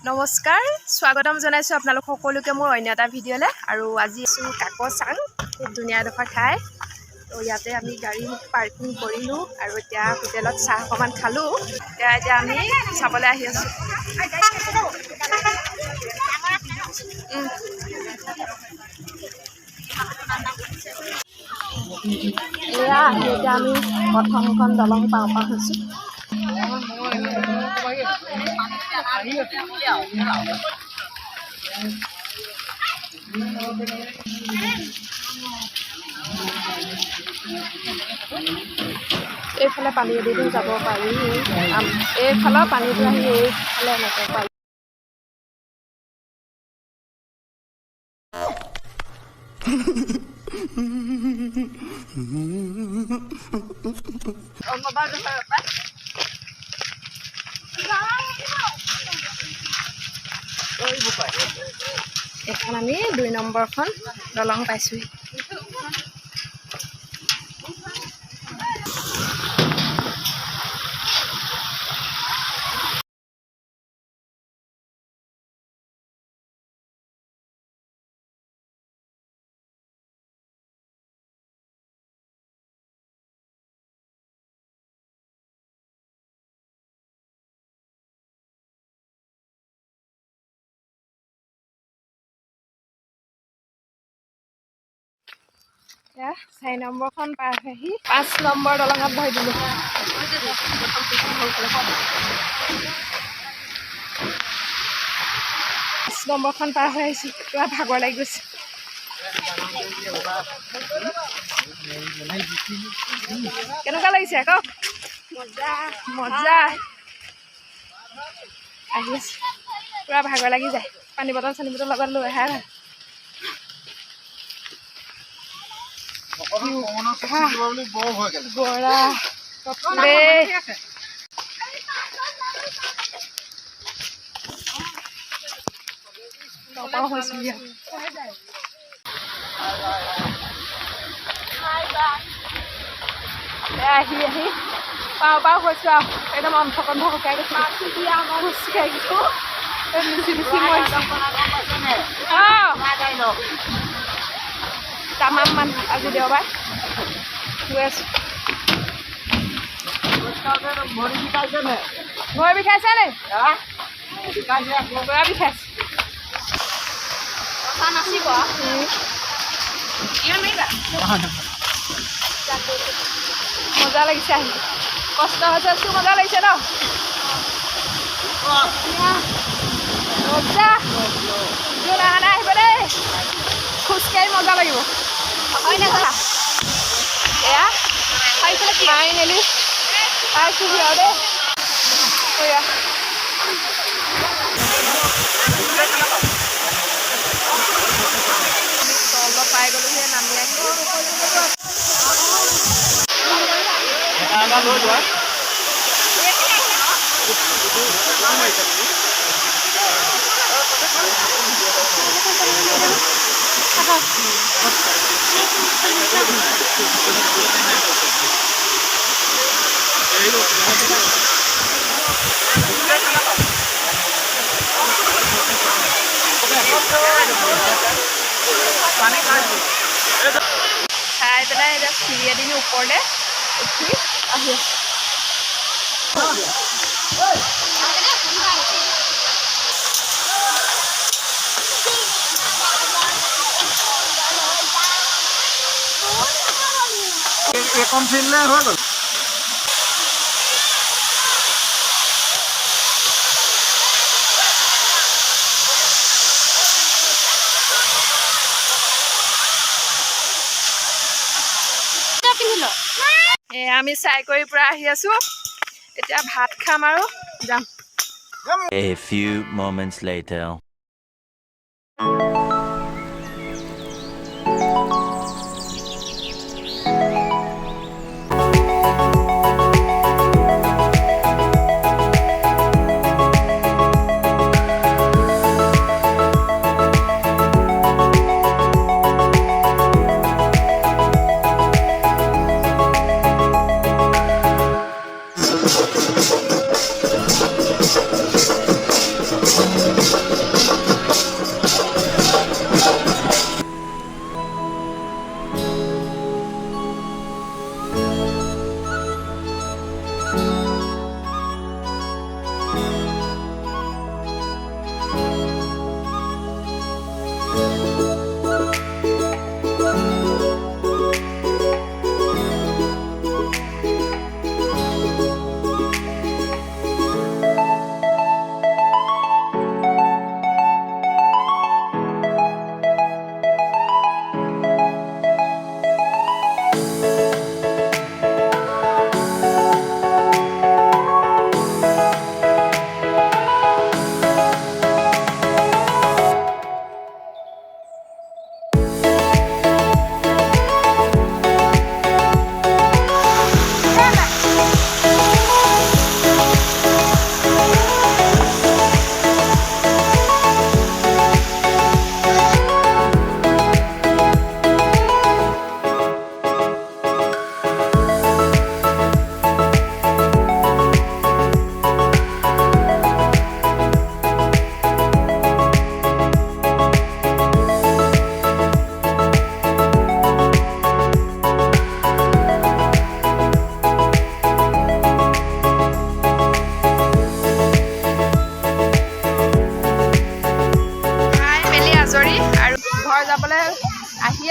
নমস্কাৰ স্বাগতম জনাইছো আপোনালোক সকলোকে মোৰ অন্য এটা ভিডিঅ'লে আৰু আজি আছো কাকচাং খুব ধুনীয়া এডোখৰ ঠাই তো ইয়াতে আমি গাড়ী পাৰ্কিং কৰিলো আৰু এতিয়া হোটেলত চাহ অকমান খালো এতিয়া আমি চাবলৈ আহি আছো এতিয়া আমি প্ৰথমখন দলং পাওঁ হৈছো এইফালে পানী দি যাব পাৰি এইফালৰ পানীটো আহি এইফালে এনেকৈ পাৰি এখন আমি ২ নম্বৰখন দলং পাইছোঁ এতিয়া ৪ নম্বৰখন পাৰ আহি ৫ নম্বৰ দলঙত বহি দিলোঁ ৫ নম্বৰখন পাৰ হৈ আহিছোঁ পুৰা ভাগৰ লাগি গৈছে কেনেকুৱা লাগিছে কওক মজা আহি আছে পুৰা ভাগৰ লাগি যায় পানী বটল লগত লৈ আহে গৰা কপৰে আহি পাওঁ হৈছোঁ আৰু একদম অন্ধকন্ধ শুকাই গৈছে খোজকাঢ়ি গৈছোঁ তামামমান আজি দেওবাৰ গৈ আছোঁ ভৰি বিষাইছে নে পুৰা বিষাইছে নাচিব মজা লাগিছে আহি কষ্ট হৈছে মজা লাগিছে ন মজা আহিব দেই খোজকাঢ়ি মজা লাগিব এয়া খাই মেলি পাইছোঁহি আৰু দেই তলত পাই গ'লোহে নামি আহিলোঁ খাই পেলাই এতিয়া চিৰি এদিন ওপৰলৈ উঠি আহি আছোঁ কম ফিল্ডে হৈ গ'ল আমি চাই কৰি পৰা আহি আছোঁ এতিয়া ভাত খাম আৰু যাম A few moments later.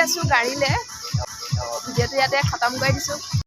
আছোঁ গাড়ীলৈ। ভিডিঅ'টো ইয়াতে খতম কৰি দিছোঁ।